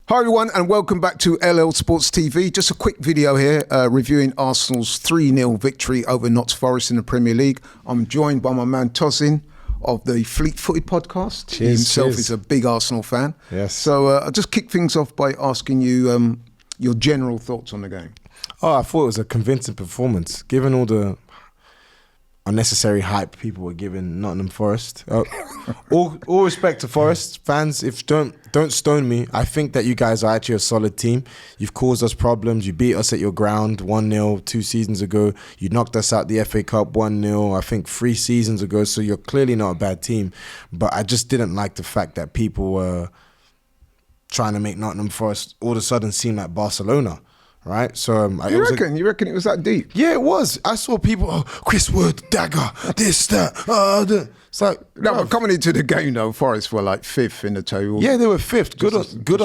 Hi everyone and welcome back to LL Sports TV. Just a quick video here reviewing Arsenal's 3-0 victory over Notts Forest in the Premier League. I'm joined by my man Tosin of the Fleet Footed podcast. He himself is a big Arsenal fan. Yes. So I'll just kick things off by asking you your general thoughts on the game. Oh, I thought it was a convincing performance, given all the unnecessary hype people were giving Nottingham Forest. All respect to Forest fans. If don't stone me. I think that you guys are actually a solid team. You've caused us problems. You beat us at your ground 1-0 2 seasons ago. You knocked us out the FA Cup 1-0 I think 3 seasons ago. So you're clearly not a bad team. But I just didn't like the fact that people were trying to make Nottingham Forest all of a sudden seem like Barcelona. Right, so you reckon it was that deep? Yeah, it was. I saw people, Chris Wood, dagger, this, that. It's like no, but coming into the game though, Forest were like 5th in the table. Yeah, they were 5th. Good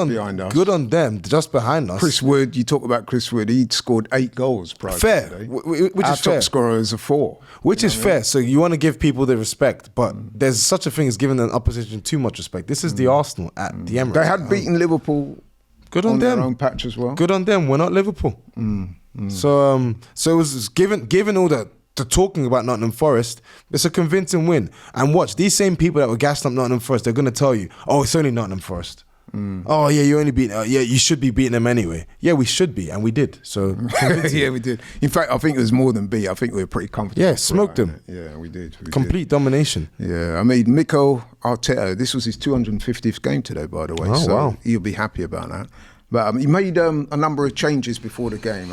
on them, just behind us. Chris Wood, you talk about Chris Wood. He'd scored 8 goals prior. Fair, to which Our is fair. Top scorer is a 4, which is fair. So you want to give people the respect, but there's such a thing as giving the opposition too much respect. This is the Arsenal at the Emirates. They had beaten Liverpool. Good on them. Their own patch as well. Good on them. We're not Liverpool. So it was given all the talking about Nottingham Forest, it's a convincing win. And watch, these same people that were gassing up Nottingham Forest, they're going to tell you, oh, it's only Nottingham Forest. Oh yeah, you only beat. Yeah, you should be beating them anyway. Yeah, we should be, and we did. So yeah, we did. In fact, I think it was more than beat. I think we were pretty comfortable. Yeah, smoked them. Yeah, we did. Complete domination. Yeah, I mean, Mikel Merino, this was his 250th game today, by the way. Oh, so wow. He'll be happy about that. But he made a number of changes before the game.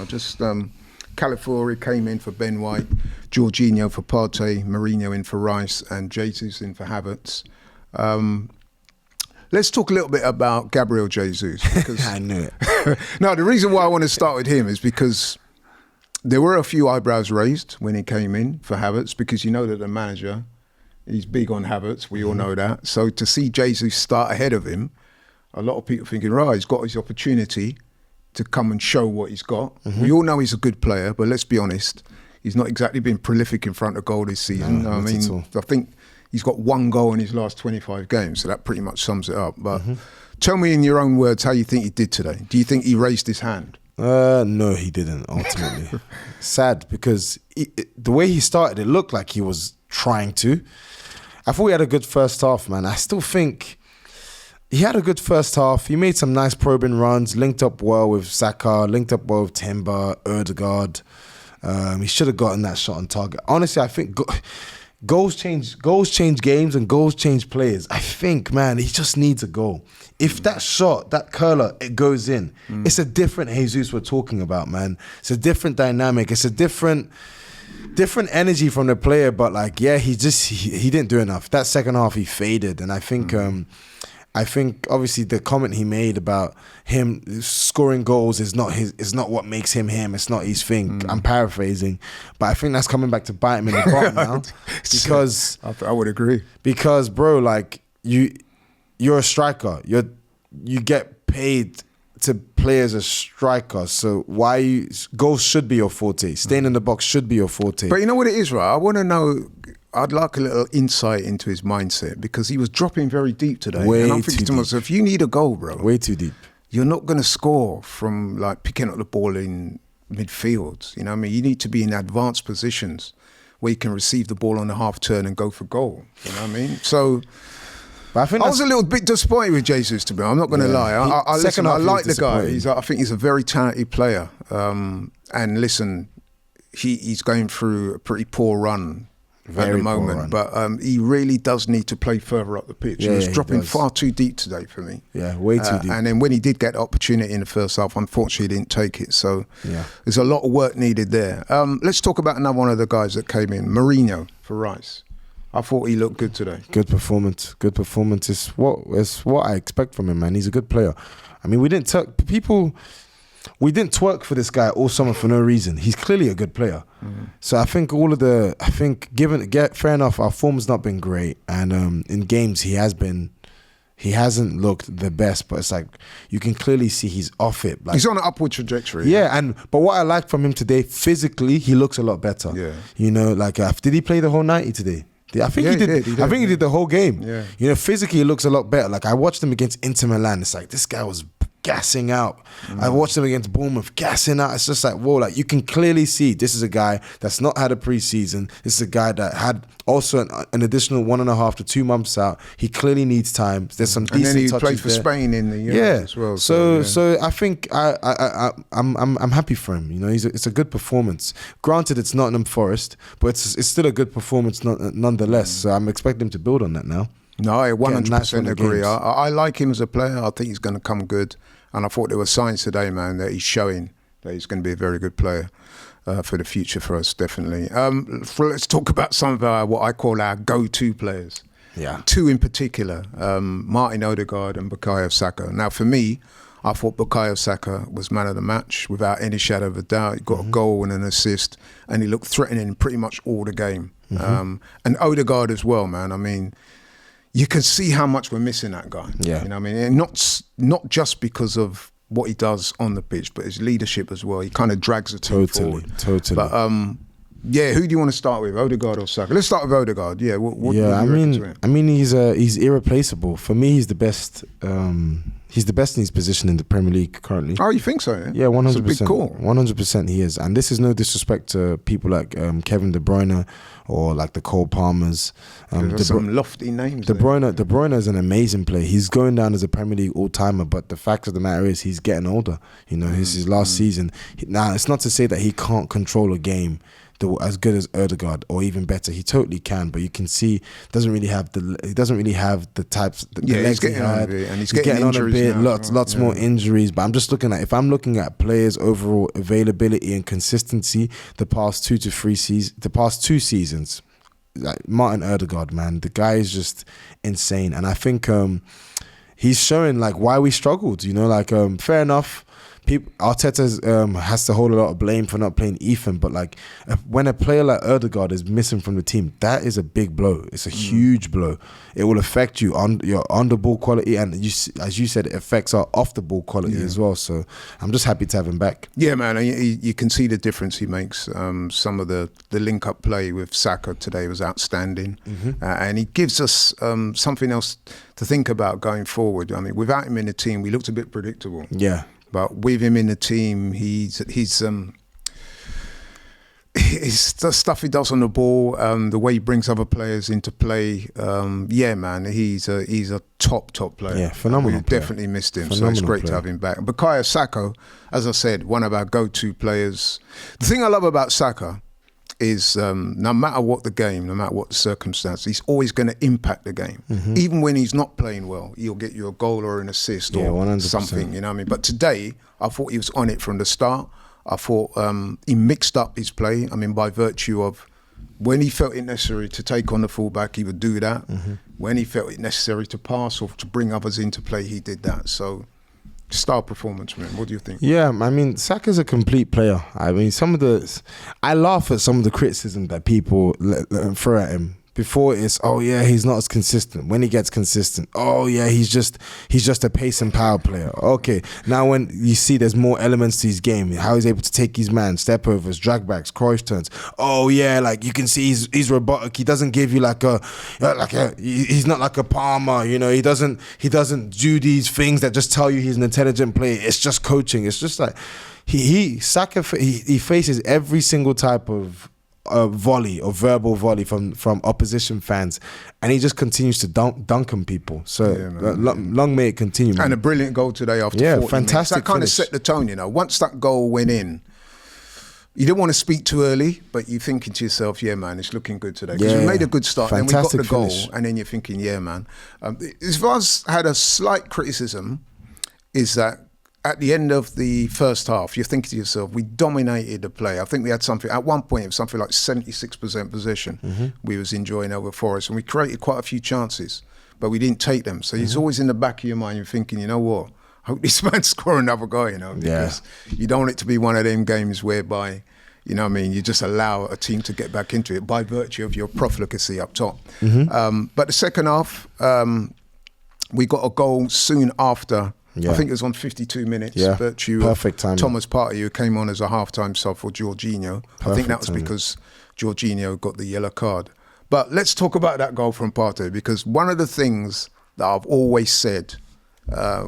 Calafiori came in for Ben White, Jorginho for Partey, Merino in for Rice, and Jesus in for Havertz. Let's talk a little bit about Gabriel Jesus. Because I knew it. No, the reason why I want to start with him is because there were a few eyebrows raised when he came in for Havertz, because you know that the manager, he's big on Havertz. We all know that. So to see Jesus start ahead of him, a lot of people thinking, right, he's got his opportunity to come and show what he's got. We all know he's a good player, but let's be honest, he's not exactly been prolific in front of goal this season. No, I mean, I think he's got 1 goal in his last 25 games, so that pretty much sums it up. But tell me in your own words how you think he did today. Do you think he raised his hand? No, he didn't, ultimately. Sad, because the way he started, it looked like he was trying to. I thought he had a good first half, man. I still think he had a good first half. He made some nice probing runs, linked up well with Saka, linked up well with Timber, Odegaard. He should have gotten that shot on target. Honestly, I think goals change games and goals change players. I think, man, he just needs a goal. If that shot, that curler, it goes in, it's a different Jesus we're talking about, man. It's a different dynamic. It's a different energy from the player. But like, yeah, he didn't do enough. That second half, he faded, and I think obviously the comment he made about him scoring goals is not what makes him him. It's not his thing. I'm paraphrasing, but I think that's coming back to bite him in the bottom now. Because I would agree. Because bro, like you're a striker. You get paid to play as a striker. So goals should be your forte. Staying in the box should be your forte. But you know what it is, right? I want to know. I'd like a little insight into his mindset, because he was dropping very deep today. And I'm thinking to myself, you need a goal, bro. Way too deep. You're not going to score from like picking up the ball in midfield. You know what I mean? You need to be in advanced positions where you can receive the ball on the half turn and go for goal. You know what I mean? So I was a little bit disappointed with Jesus, to be honest. I'm not going to lie. I like the guy. I think he's a very talented player. And listen, he's going through a pretty poor run at the moment, but he really does need to play further up the pitch. He was dropping far too deep today for me. Yeah, way too deep. And then when he did get the opportunity in the first half, unfortunately he didn't take it. So there's a lot of work needed there. Let's talk about another one of the guys that came in, Merino for Rice. I thought he looked good today. Good performance. Good performance is what I expect from him, man. He's a good player. I mean, we didn't twerk for this guy all summer for no reason. He's clearly a good player. So I think fair enough, our form's not been great, and in games he hasn't looked the best, but it's like you can clearly see he's off it. Like, he's on an upward trajectory. Yeah, but what I like from him today, physically, he looks a lot better. Yeah, you know, like did he play the whole 90 today? I think he did. I think he did the whole game. Yeah. You know, physically he looks a lot better. Like I watched him against Inter Milan. It's like this guy was gassing out. I watched him against Bournemouth, gassing out. It's just like, whoa, like you can clearly see this is a guy that's not had a pre-season. This is a guy that had also an additional 1.5 to 2 months out. He clearly needs time. There's some decent touches. And then he played for Spain in the Euros as well. So I think I'm happy for him. You know, it's a good performance. Granted, it's Nottingham Forest, but it's still a good performance nonetheless. So I'm expecting him to build on that now. No, I 100% agree. I like him as a player. I think he's going to come good. And I thought there were signs today, man, that he's showing that he's going to be a very good player for the future for us, definitely. Let's talk about some of our, what I call our go-to players. Yeah. Two in particular, Martin Odegaard and Bukayo Saka. Now, for me, I thought Bukayo Saka was man of the match without any shadow of a doubt. He got a goal and an assist, and he looked threatening pretty much all the game. And Odegaard as well, man. I mean, you can see how much we're missing that guy. Yeah. You know what I mean? And not just because of what he does on the pitch, but his leadership as well. He kind of drags the team forward. Totally. But yeah, who do you want to start with, Odegaard or Saka? Let's start with Odegaard. Yeah. What I mean, he's irreplaceable. For me, he's the best. He's the best in his position in the Premier League currently. Oh, you think so? Yeah, 100%. It's a big call. 100% he is. And this is no disrespect to people like Kevin De Bruyne or like the Cole Palmers. There's some lofty names. De Bruyne is an amazing player. He's going down as a Premier League all-timer, but the fact of the matter is he's getting older. You know, this is his last season. Now, it's not to say that he can't control a game as good as Odegaard or even better. He totally can, but you can see he doesn't really have the types. He's getting on a bit, and he's getting on a bit. Lots more injuries. But I'm just looking at, if I'm looking at players' overall availability and consistency, the past 2 seasons, like Martin Odegaard, man, the guy is just insane, and I think he's showing like why we struggled. You know, like fair enough. Arteta has to hold a lot of blame for not playing Ethan, but like when a player like Odegaard is missing from the team, that is a big blow. It's a huge blow. It will affect you on your on-the-ball quality, and as you said, it affects our off-the-ball quality as well. So I'm just happy to have him back. Yeah, man, you can see the difference he makes. Some of the link-up play with Saka today was outstanding, and he gives us something else to think about going forward. I mean, without him in the team, we looked a bit predictable. Yeah. But with him in the team, he's the stuff he does on the ball, the way he brings other players into play. Yeah, man, he's a top player. Yeah, phenomenal. We definitely missed him, so it's great to have him back. Bukayo Saka, as I said, one of our go-to players. The thing I love about Saka is no matter what the game, no matter what the circumstance, he's always going to impact the game. Even when he's not playing well, he'll get you a goal or an assist or 100%. something, you know what I mean? But today, I thought he was on it from the start. I thought he mixed up his play. I mean, by virtue of when he felt it necessary to take on the fullback, he would do that. When he felt it necessary to pass or to bring others into play, he did that. So, star performance, man. What do you think? Yeah, I mean, Saka's a complete player. I mean, I laugh at some of the criticism that people throw at him. Before it's, oh yeah, he's not as consistent. When he gets consistent, oh yeah, he's just a pace and power player. Okay, now when you see there's more elements to his game, how he's able to take his man, step overs, drag backs, cross turns. Oh yeah, like you can see he's robotic. He doesn't give you he's not like a Palmer. You know, he doesn't do these things that just tell you he's an intelligent player. It's just coaching. It's just like Saka faces every single type of volley or verbal volley from opposition fans, and he just continues to dunk on people. So long may it continue, man. And a brilliant goal today after 40 fantastic minutes. That kind of set the tone, you know. Once that goal went in, you didn't want to speak too early, but you're thinking to yourself, yeah, man, it's looking good today. Because we made a good start, fantastic, then we got the goal, finish. and then you're thinking, yeah, man. As far as had a slight criticism, is that at the end of the first half, you're thinking to yourself, we dominated the play. I think we had something, at one point, it was something like 76% possession we was enjoying over Forest, and we created quite a few chances, but we didn't take them. So it's always in the back of your mind, you're thinking, you know what, I hope this man score another goal, you know, because you don't want it to be one of them games whereby, you know what I mean, you just allow a team to get back into it by virtue of your profligacy up top. But the second half, we got a goal soon after. I think it was on 52 minutes. Virtue perfect of timing. Thomas Partey, who came on as a half-time sub for Jorginho. I think that was because Jorginho got the yellow card. But let's talk about that goal from Partey, because one of the things that I've always said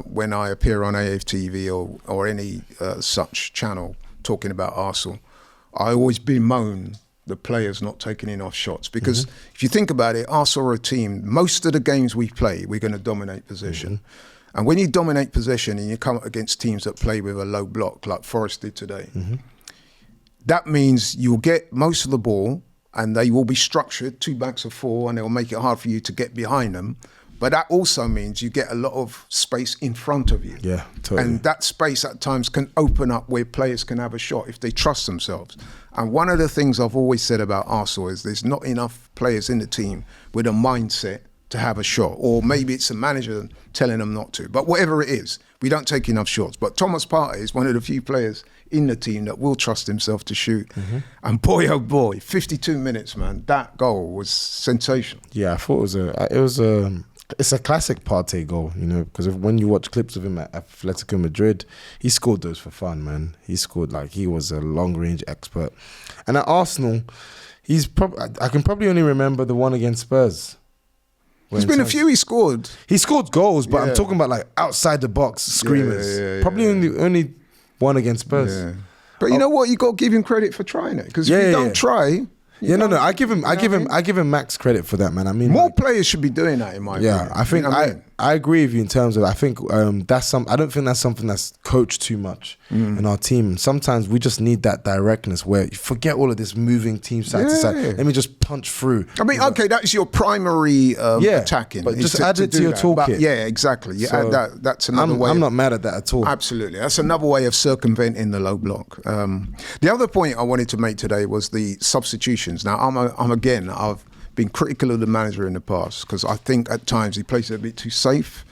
when I appear on AFTV or any such channel talking about Arsenal, I always bemoan the players not taking enough shots, because if you think about it, Arsenal are a team, most of the games we play, we're going to dominate possession. And when you dominate possession and you come up against teams that play with a low block, like Forest did today, that means you'll get most of the ball and they will be structured, 2 backs of 4, and they'll make it hard for you to get behind them. But that also means you get a lot of space in front of you. Yeah, totally. And that space at times can open up where players can have a shot if they trust themselves. And one of the things I've always said about Arsenal is there's not enough players in the team with a mindset to have a shot. Or maybe it's a manager telling them not to. But whatever it is, we don't take enough shots. But Thomas Partey is one of the few players in the team that will trust himself to shoot. And boy, oh boy, 52 minutes, man, that goal was sensational. Yeah, I thought it's a classic Partey goal, you know, because when you watch clips of him at Atletico Madrid, he scored those for fun, man. He scored like he was a long-range expert. And at Arsenal, I can probably only remember the one against Spurs. There's been a few he scored. He scored goals, but I'm talking about like outside the box screamers. Probably only one against Spurs. Yeah. But you know what? You got to give him credit for trying it, because if you don't try. I give him max credit for that, man. I mean, more players should be doing that, in my opinion. Yeah, I think I agree with you in terms of, I think I don't think that's something that's coached too much in our team. Sometimes we just need that directness where you forget all of this moving team side to side. Let me just punch through. I mean, okay, that's your primary attacking. But just add it to your toolkit. Yeah, exactly. You add that. That's another way. I'm not mad at that at all. Absolutely. That's another way of circumventing the low block. The other point I wanted to make today was the substitutions. Now, I've been critical of the manager in the past, because I think at times he plays it a bit too safe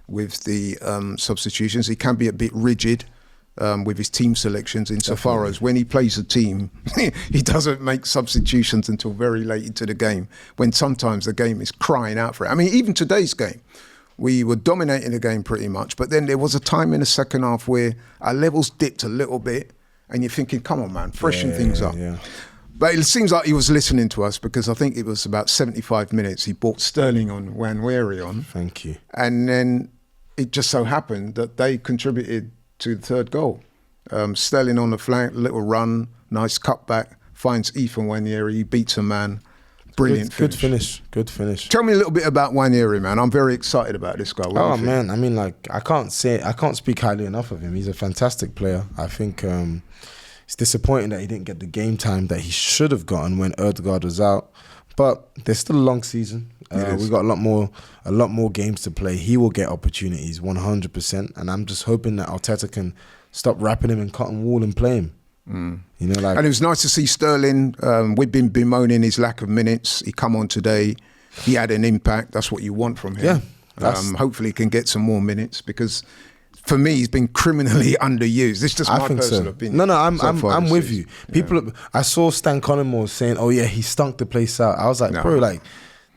with the substitutions. He can be a bit rigid with his team selections, insofar as when he plays a team, he doesn't make substitutions until very late into the game, when sometimes the game is crying out for it. I mean, even today's game, we were dominating the game pretty much, but then there was a time in the second half where our levels dipped a little bit, and you're thinking, come on, man, freshen things up. Yeah. But it seems like he was listening to us, because I think it was about 75 minutes. He brought Sterling on, Nwaneri on. Thank you. And then it just so happened that they contributed to the third goal. Sterling on the flank, little run, nice cutback, finds Ethan Nwaneri, he beats a man. Brilliant finish. Good finish. Tell me a little bit about Nwaneri, man. I'm very excited about this guy. Oh, man. I mean, like, I can't speak highly enough of him. He's a fantastic player. I think it's disappointing that he didn't get the game time that he should have gotten when Odegaard was out. But there's still a long season. We've got a lot more games to play. He will get opportunities, 100%. And I'm just hoping that Arteta can stop wrapping him in cotton wool and play him. You know, like, and it was nice to see Sterling. We've been bemoaning his lack of minutes. He come on today. He had an impact. That's what you want from him. Yeah, hopefully he can get some more minutes, because for me, he's been criminally underused. This is just my personal opinion. No, I'm with you. People, I saw Stan Collymore saying, "Oh yeah, he stunk the place out." I was like, bro, like,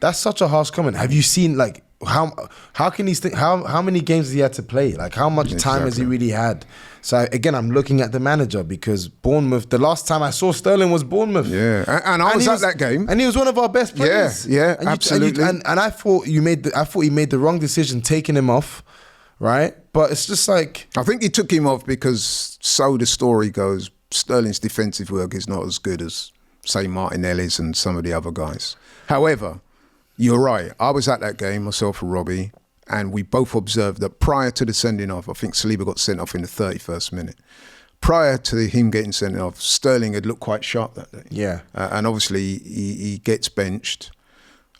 that's such a harsh comment. Have you seen, like, how can he how many games has he had to play? Like, how much time has he really had? So again, I'm looking at the manager, because Bournemouth, the last time I saw Sterling was Bournemouth. Yeah, and I was at that game, and he was one of our best players. Yeah, absolutely. And I thought he made the wrong decision taking him off. Right? But it's just like, I think he took him off because, so the story goes, Sterling's defensive work is not as good as, say, Martinelli's and some of the other guys. However, you're right. I was at that game, myself and Robbie, and we both observed that prior to the sending off, I think Saliba got sent off in the 31st minute. Prior to him getting sent off, Sterling had looked quite sharp that day. Yeah. And obviously he gets benched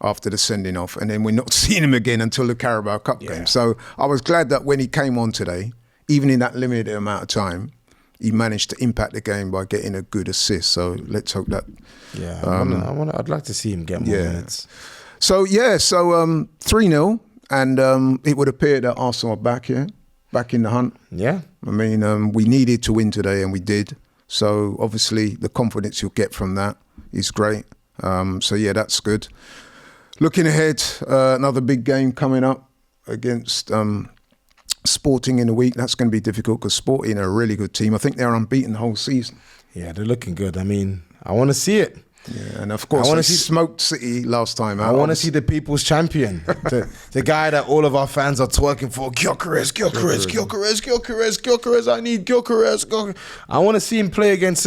after the sending off, and then we're not seeing him again until the Carabao Cup game. So I was glad that when he came on today, even in that limited amount of time, he managed to impact the game by getting a good assist. So let's hope that. Yeah, I'd like to see him get more minutes. So 3-0, and it would appear that Arsenal are back in the hunt. Yeah, I mean, we needed to win today, and we did. So obviously, the confidence you'll get from that is great. So that's good. Looking ahead, another big game coming up against Sporting in a week. That's going to be difficult, because Sporting are a really good team. I think they're unbeaten the whole season. Yeah, they're looking good. I mean, I want to see it. Yeah, and of course, I they want to see smoked City last time out. I want to see the people's champion, the guy that all of our fans are twerking for. Gyökeres. I need Gyökeres. I want to see him play against.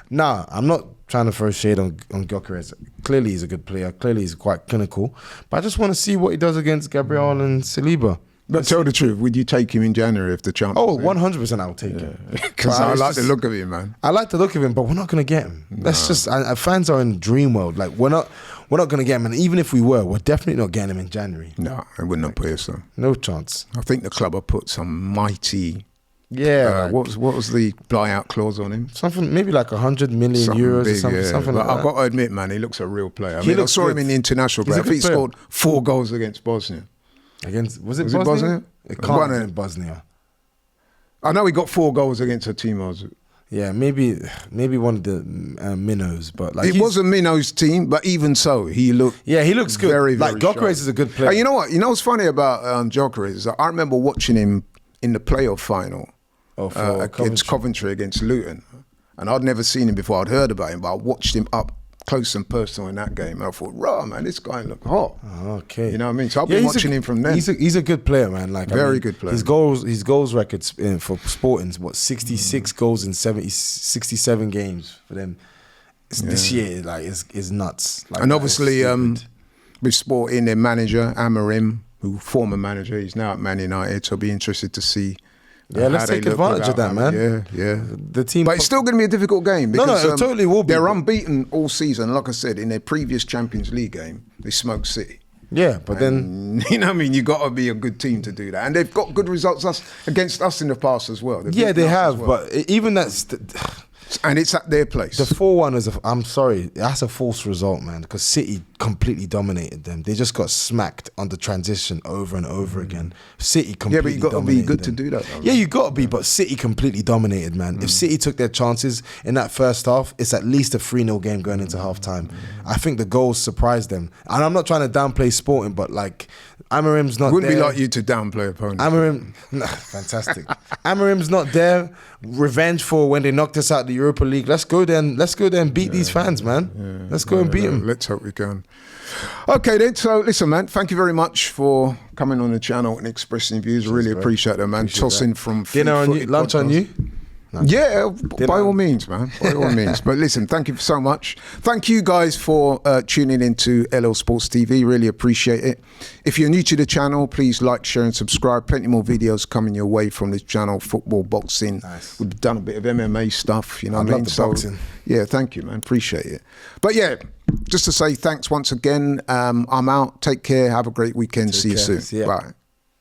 Nah, I'm not trying to throw shade on Gyökeres. Clearly, he's a good player. Clearly, he's quite clinical. But I just want to see what he does against Gabriel and Saliba. But tell the truth, would you take him in January if the chance? Oh, 100% I would take him. Because I like the look of him, man. I like the look of him, but we're not going to get him. That's just fans are in dream world. Like we're not going to get him, and even if we were, we're definitely not getting him in January. No, I would not put it so. No chance. I think the club have put some mighty. Yeah. What was the buyout clause on him? Something maybe like 100 million euros big, or something. Yeah. Something like I've that. got to admit, man, he looks a real player. I saw good. him in the international play. I think he scored 4 goals against Bosnia. Was it Bosnia? It can't have been Bosnia. I know he got 4 goals against a team. Yeah, maybe one of the minnows, but like it wasn't Mino's team, but even so, he looked. Yeah, he looks good. Very, very like Gyökeres is a good player. You know what? You know what's funny about Gyökeres is I remember watching him in the playoff final against Coventry against Luton, and I'd never seen him before. I'd heard about him, but I watched him up close and personal in that game, and I thought, "Rah, man, this guy looked hot." Okay, you know what I mean. So I've been watching him from then. He's a good player, man. Like very good player. His goals records for Sporting, 66 goals in 67 games for them. This year, like, is nuts. Like, and obviously, with Sporting, their manager Amorim, who former manager, he's now at Man United. So I'll be interested to see. Yeah, let's take advantage of that, man. Yeah. The team, but it's still going to be a difficult game because it totally will be. They're unbeaten all season. Like I said, in their previous Champions League game, they smoked City. Yeah, but then you know what I mean. You got to be a good team to do that, and they've got good results against us in the past as well. Yeah, they have, but even that's. And it's at their place. The 4-1 is I'm sorry, that's a false result, man, because City completely dominated them. They just got smacked on the transition over and over again. City completely dominated. Yeah, but you got to be good them. to do that, though, yeah, you got to be, but City completely dominated, man. If City took their chances in that first half, it's at least a 3-0 game going into half-time. I think the goals surprised them. And I'm not trying to downplay Sporting, but like, Amorim's not Wouldn't there. be like you to downplay opponents. Fantastic. Amorim's not there. Revenge for when they knocked us out the Europa League. Let's go there and beat these fans, man. Yeah, let's go and beat them. Let's hope we can. Okay then, so listen, man, thank you very much for coming on the channel and expressing views. Really appreciate it, man. Tossing from dinner on you, lunch on you. Yeah, by all means, man. By all means. But listen, thank you so much. Thank you guys for tuning into LL Sports TV. Really appreciate it. If you're new to the channel, please like, share and subscribe. Plenty more videos coming your way from this channel. Football, boxing. Nice. We've done a bit of MMA stuff, you know what I mean? Love the boxing. Yeah, thank you, man. Appreciate it. But yeah, just to say thanks once again. I'm out. Take care. Have a great weekend. See you soon. Bye.